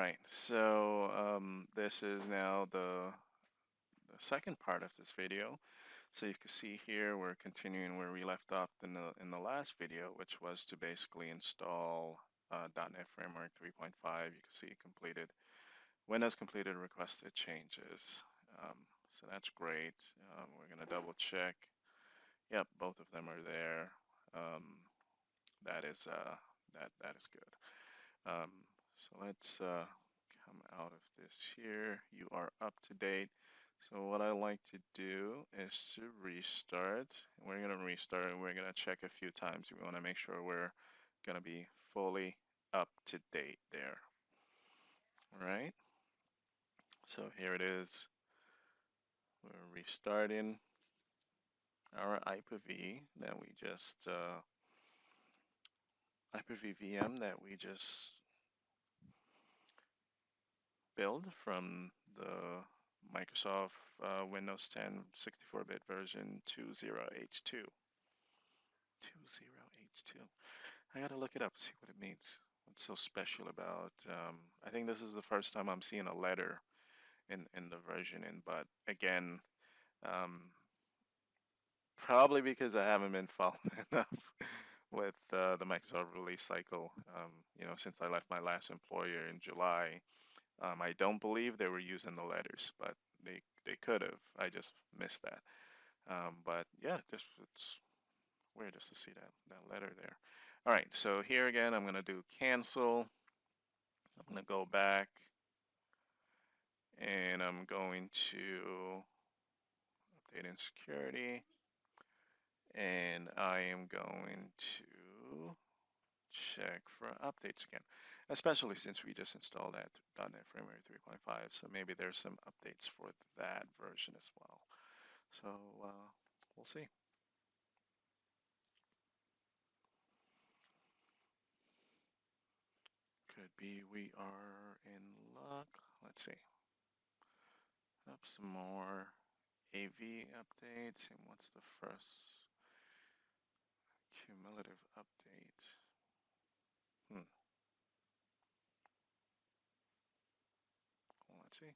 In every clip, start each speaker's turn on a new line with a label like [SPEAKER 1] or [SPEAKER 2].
[SPEAKER 1] right, so this is now the second part of this video. So you can see here we're continuing where we left off in the last video, which was to basically install .NET Framework 3.5. You can see completed Windows completed requested changes. So that's great. We're going to double check. Yep, both of them are there. That is that is good. So let's come out of this here. You are up to date. So what I like to do is to restart. We're going to restart and we're going to check a few times. We want to make sure we're going to be fully up to date there. All right. So here it is. We're restarting our Hyper-V that we just Hyper-V VM that we just built from the Microsoft Windows 10 64-bit version 20H2. 20H2. I gotta look it up to see what it means. What's so special about? I think this is the first time I'm seeing a letter in the versioning, but again, um, probably because I haven't been following enough with the Microsoft release cycle. Since I left my last employer in July, I don't believe they were using the letters, but they could have. I just missed that. But yeah, just it's weird just to see that letter there. All right, so here again, I'm gonna do cancel. I'm gonna go back, and I'm going to update in security, and I am going to check for updates again, especially since we just installed that .NET Framework 3.5. So maybe there's some updates for that version as well. So we'll see. Could be we are in luck. Let's see. Up some more AV updates. And what's the first cumulative update? Well, let's see.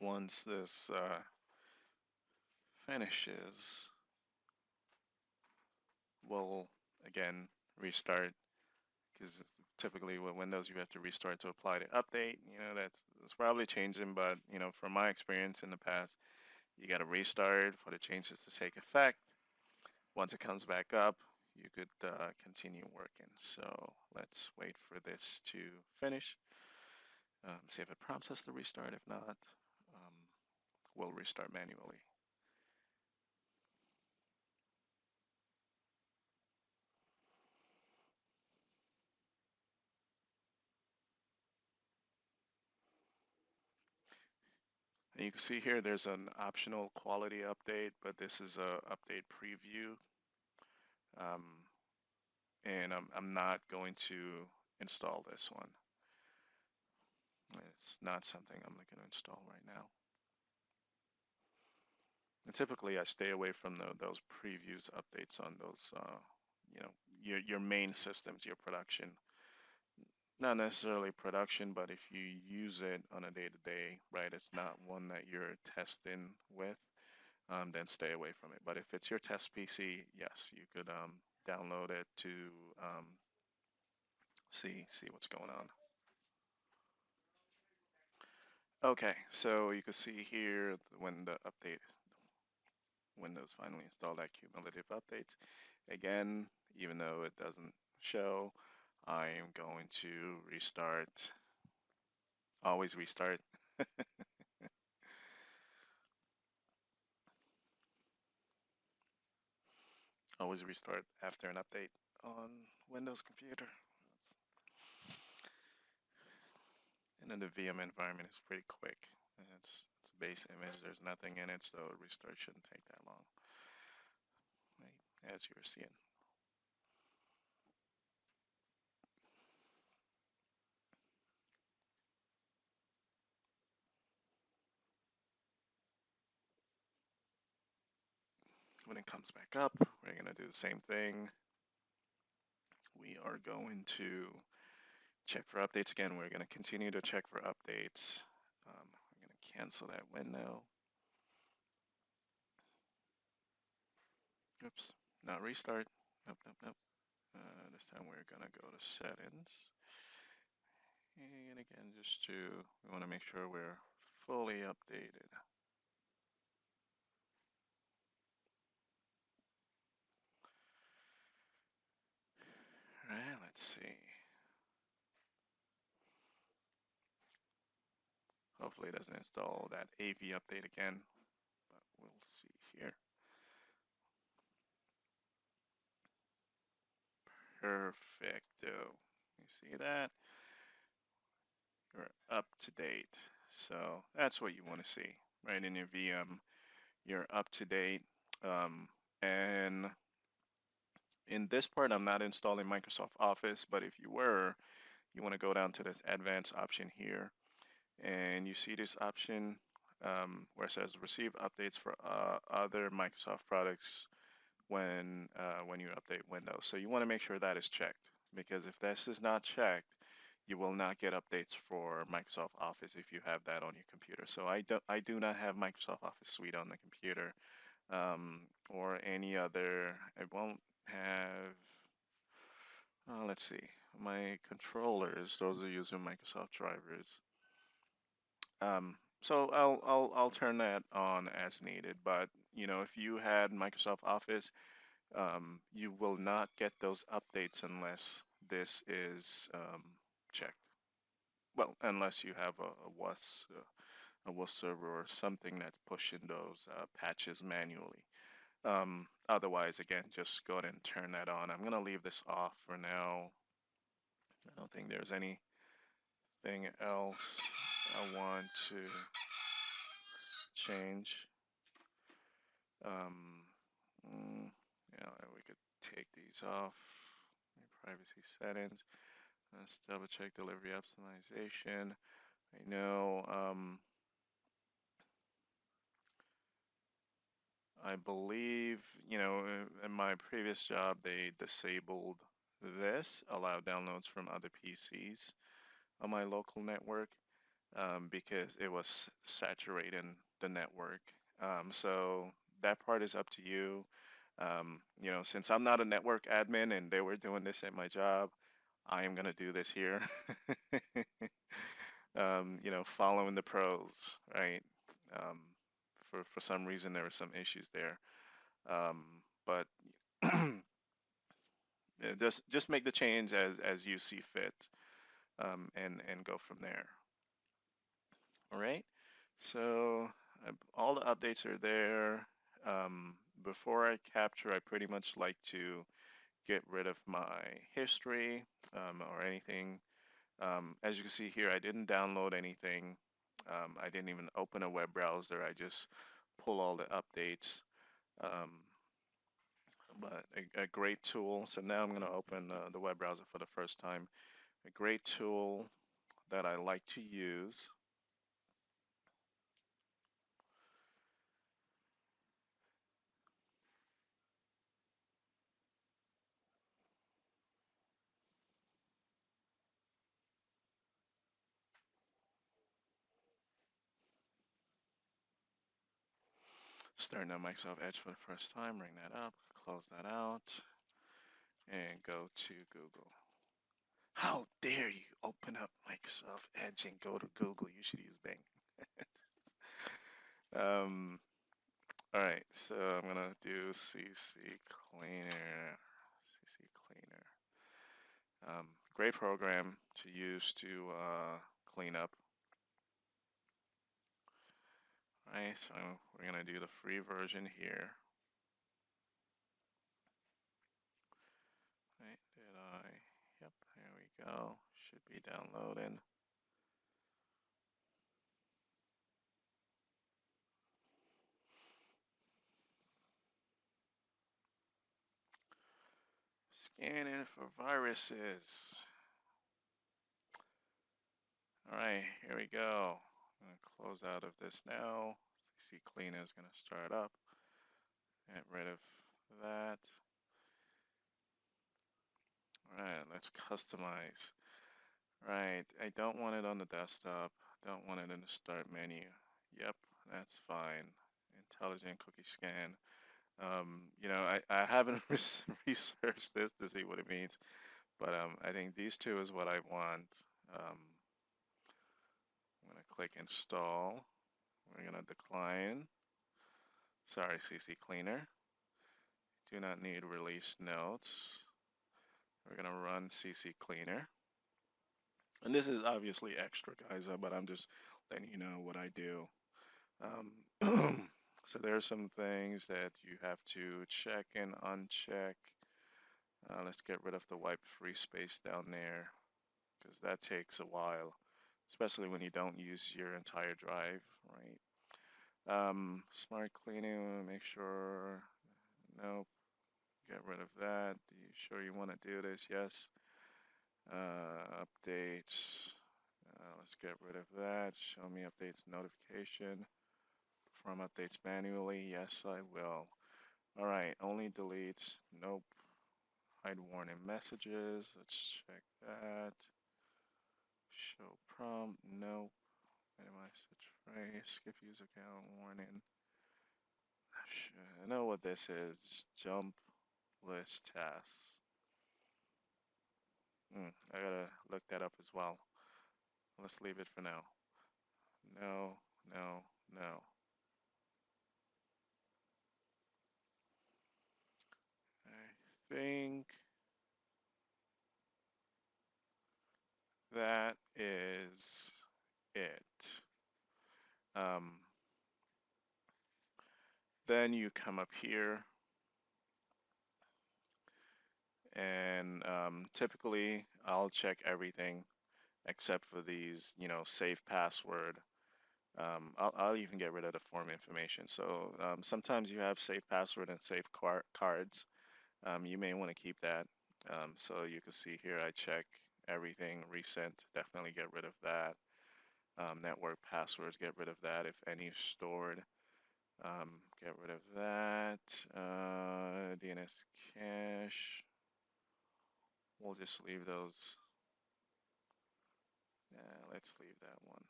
[SPEAKER 1] Once this finishes, we'll again restart, because typically with Windows you have to restart to apply the update. That's probably changing, but from my experience in the past, you got to restart for the changes to take effect. Once it comes back up, you could continue working. So let's wait for this to finish. See if it prompts us to restart. If not, we'll restart manually. And you can see here there's an optional quality update, but this is a update preview. Um, and I'm not going to install this one. It's not something I'm looking to install right now. And typically I stay away from those previews updates on those, your main systems, your production. Not necessarily production, but if you use it on a day-to-day, right, it's not one that you're testing with, then stay away from it. But if it's your test PC, yes, you could download it to see what's going on. Okay, so you can see here when the update Windows finally installed that cumulative updates. Again, even though it doesn't show, I am going to restart. Always restart. Always restart after an update on Windows computer. And then the VM environment is pretty quick. It's a base image. There's nothing in it, so restart shouldn't take that long, right, as you're seeing. it comes back up, we're going to do the same thing. We are going to check for updates again. We're going to continue to check for updates. I'm going to cancel that window. Oops, not restart. Nope, nope, nope. This time we're going to go to settings. And again, we want to make sure we're fully updated. All right, let's see. Hopefully it doesn't install that AV update again, but we'll see here. Perfecto. You see that? You're up to date. So that's what you want to see, right? In your VM, you're up to date. And in this part, I'm not installing Microsoft Office, but if you were, you want to go down to this advanced option here. And you see this option where it says receive updates for other Microsoft products when you update Windows. So you want to make sure that is checked, because if this is not checked, you will not get updates for Microsoft Office if you have that on your computer. So I do not have Microsoft Office Suite on the computer or any other. I won't have. Let's see, my controllers. Those are using Microsoft drivers. So I'll turn that on as needed. But if you had Microsoft Office, you will not get those updates unless this is checked. Well, unless you have a WAS server or something that's pushing those patches manually. Otherwise, again, just go ahead and turn that on. I'm gonna leave this off for now. I don't think there's anything else I want to change. Um, yeah, we could take these off. Privacy settings. Let's double check delivery optimization. I know, I believe, in my previous job, they disabled this, allow downloads from other PCs on my local network because it was saturating the network. So that part is up to you. Since I'm not a network admin and they were doing this at my job, I am going to do this here. Following the pros, right? Um, for some reason, there were some issues there. But yeah, just make the change as you see fit, and go from there. All right. So all the updates are there. Before I capture, I pretty much like to get rid of my history or anything. As you can see here, I didn't download anything. I didn't even open a web browser. I just pull all the updates. Um, but a great tool. So now I'm going to open the web browser for the first time. A great tool that I like to use. Starting up Microsoft Edge for the first time, bring that up, close that out, and go to Google. How dare you open up Microsoft Edge and go to Google? You should use Bing. um, all right, so I'm gonna do ccleaner. ccleaner. Great program to use to clean up. All right, so we're gonna do the free version here. Right, did I? Yep, here we go. Should be downloading. Scanning for viruses. All right, here we go. I'm gonna close out of this now. ccleaner is gonna start up. Get rid of that. All right, let's customize. Right, I don't want it on the desktop. Don't want it in the start menu. Yep, that's fine. Intelligent cookie scan. I haven't researched this to see what it means, but I think these two is what I want. I'm gonna click install. We're gonna decline. Sorry, ccleaner. Do not need release notes. We're gonna run ccleaner. And this is obviously extra, guys, but I'm just letting you know what I do. So there are some things that you have to check and uncheck. Let's get rid of the wipe free space down there because that takes a while, especially when you don't use your entire drive, right? Smart cleaning, make sure, nope, get rid of that. Are you sure you want to do this? Yes. Updates, let's get rid of that. Show me updates notification. Perform updates manually. Yes, I will. All right, only deletes. Nope. Hide warning messages. Let's check that. Show prompt. Nope. Minimize switch phrase. Skip user account warning. I know what this is. Jump list tasks. I gotta look that up as well. Let's leave it for now. No, no, no. I think that is it. Um, then you come up here and typically I'll check everything except for these, save password. I'll even get rid of the form information. So sometimes you have save password and save cards. You may want to keep that. So you can see here I check everything recent, definitely get rid of that. Network passwords, get rid of that if any stored. Get rid of that. DNS cache. We'll just leave those. Yeah, let's leave that one.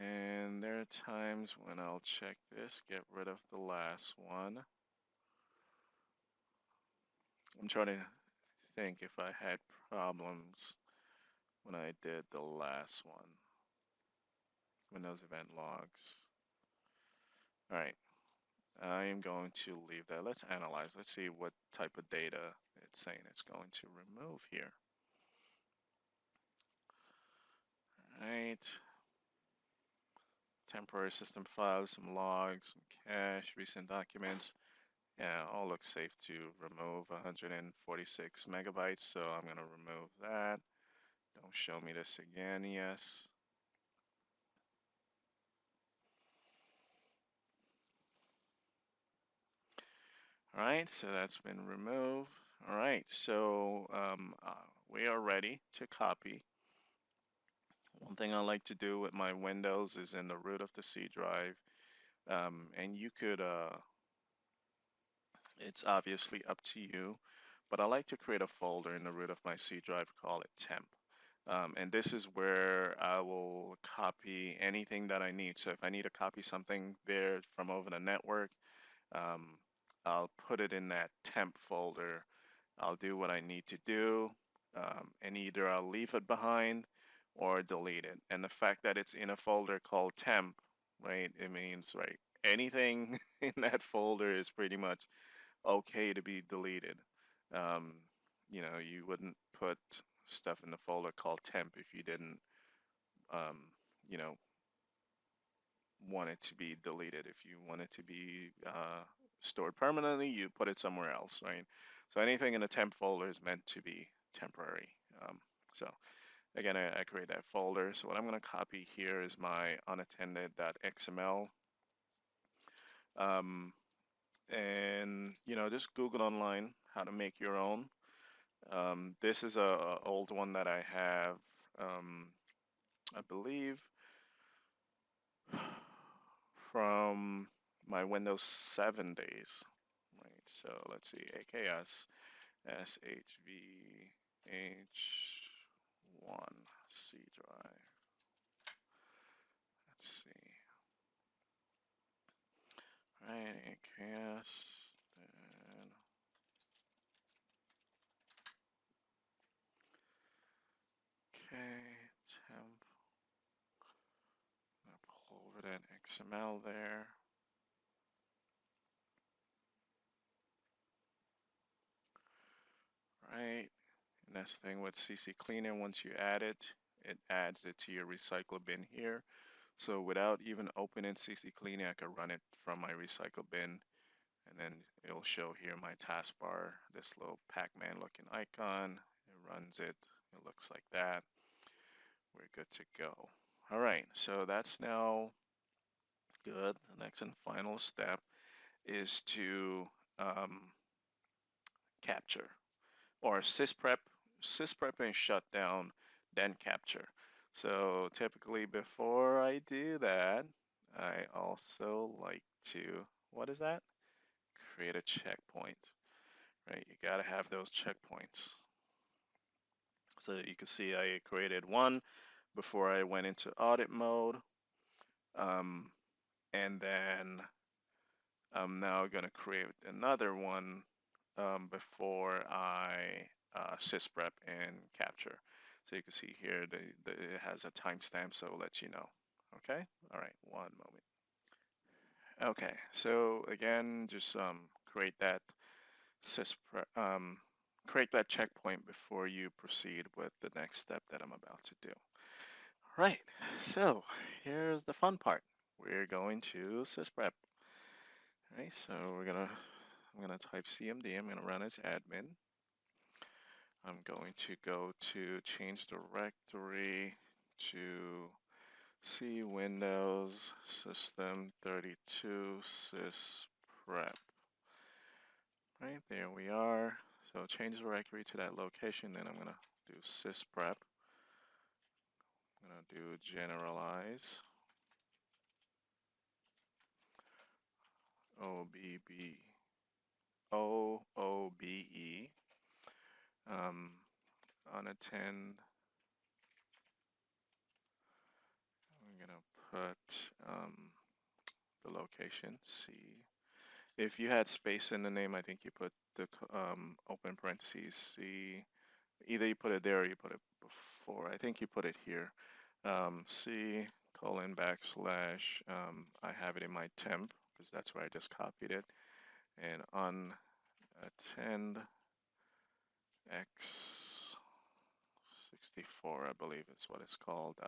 [SPEAKER 1] And there are times when I'll check this, get rid of the last one. I'm trying to think if I had problems when I did the last one. Windows event logs. All right, I am going to leave that. Let's analyze. Let's see what type of data it's saying it's going to remove here. All right. Temporary system files, some logs, some cache, recent documents. Yeah, all looks safe to remove 146 megabytes, so I'm going to remove that. Don't show me this again, yes. All right, so that's been removed. All right, so we are ready to copy. One thing I like to do with my Windows is in the root of the C drive, and you could, it's obviously up to you, but I like to create a folder in the root of my C drive, call it temp. And this is where I will copy anything that I need. So if I need to copy something there from over the network, um, I'll put it in that temp folder. I'll do what I need to do, and either I'll leave it behind or delete it. And the fact that it's in a folder called temp, right, it means, right, anything in that folder is pretty much okay to be deleted. Um, you wouldn't put stuff in the folder called temp if you didn't, um, you know, want it to be deleted. If you want it to be stored permanently, you put it somewhere else, right? So anything in a temp folder is meant to be temporary. So again, I create that folder. So what I'm going to copy here is my unattended.xml. Um, and just Google online how to make your own. This is a old one that I have. I believe from my Windows 7 days, right? So let's see, AKS SHVH1 C drive. Let's see, right? AKS, then okay, temp. I'm gonna pull over that XML there. Right, and that's the thing with ccleaner. Once you add it, it adds it to your recycle bin here. So without even opening ccleaner, I could run it from my recycle bin, and then it'll show here my taskbar, this little Pac-Man looking icon. It runs it. It looks like that. We're good to go. All right, so that's now good. The next and final step is to capture, or Sysprep and shutdown, then capture. So typically before I do that, I also like to, what is that? Create a checkpoint, right? You gotta have those checkpoints. So you can see I created one before I went into audit mode. Um, and then I'm now gonna create another one before I sysprep and capture. So you can see here it has a timestamp, so it'll let you know. Okay, all right, one moment. Okay, so again, just create that sysprep, create that checkpoint before you proceed with the next step that I'm about to do. Right, so here's the fun part. We're going to sysprep. All right, so I'm gonna type CMD. I'm gonna run as admin. I'm going to go to change directory to C Windows System 32 Sysprep. Right, there we are. So change the directory to that location, then I'm gonna do Sysprep. I'm gonna do generalize. OBB. OOBE. Unattend. I'm gonna put the location, C. If you had space in the name, I think you put the open parentheses C. Either you put it there or you put it before. I think you put it here. C colon backslash. I have it in my temp because that's where I just copied it. And unattend x64, I believe is what it's called.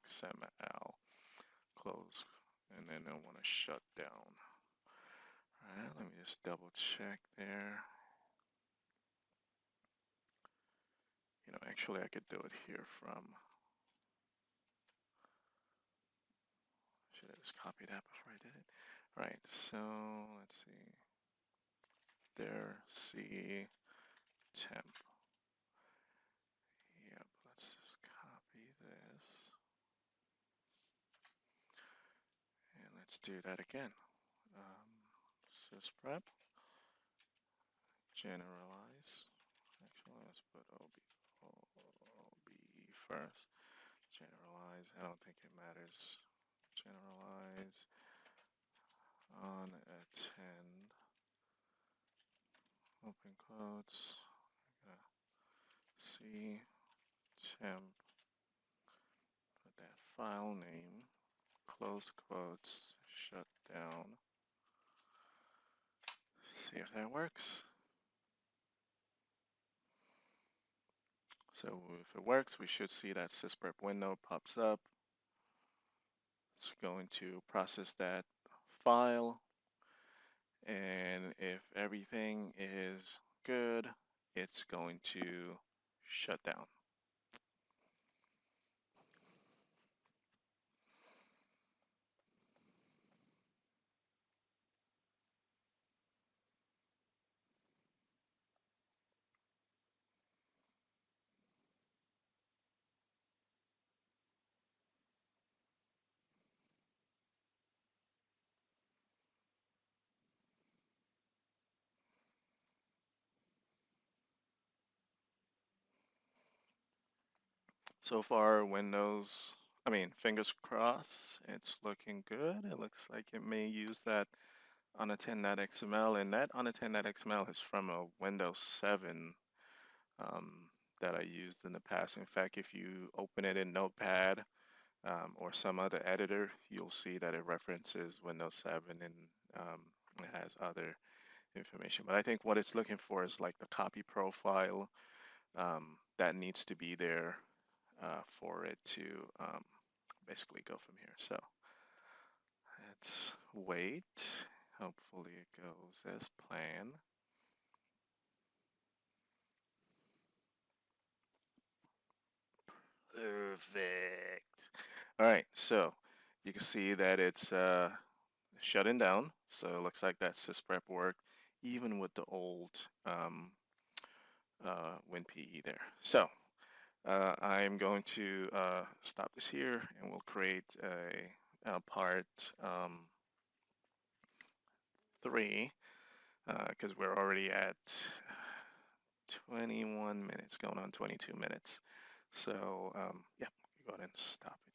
[SPEAKER 1] .xml. Close. And then I want to shut down. All right, let me just double check there. You know, actually I could do it here from, should I just copy that before I did it? All right, so let's see. There, C, temp. Yep, let's just copy this. And let's do that again. Sysprep, generalize. Actually, let's put OBE first. Generalize, I don't think it matters. Generalize, unattend, open quotes, C, temp, put that file name, close quotes, shut down. See if that works. So if it works, we should see that Sysprep window pops up. It's going to process that file, and if everything is good, it's going to shut down. So far, Windows, I mean, fingers crossed, it's looking good. It looks like it may use that unattend.xml, and that unattend.xml is from a Windows 7 um, that I used in the past. In fact, if you open it in Notepad or some other editor, you'll see that it references Windows 7 and it has other information. But I think what it's looking for is like the copy profile that needs to be there for it to basically go from here. So let's wait. Hopefully it goes as planned. Perfect. All right, so you can see that it's shutting down. So it looks like that Sysprep worked even with the old WinPE there. So I'm going to stop this here and we'll create a part 3 because we're already at 21 minutes, going on 22 minutes. So yeah, go ahead and stop it.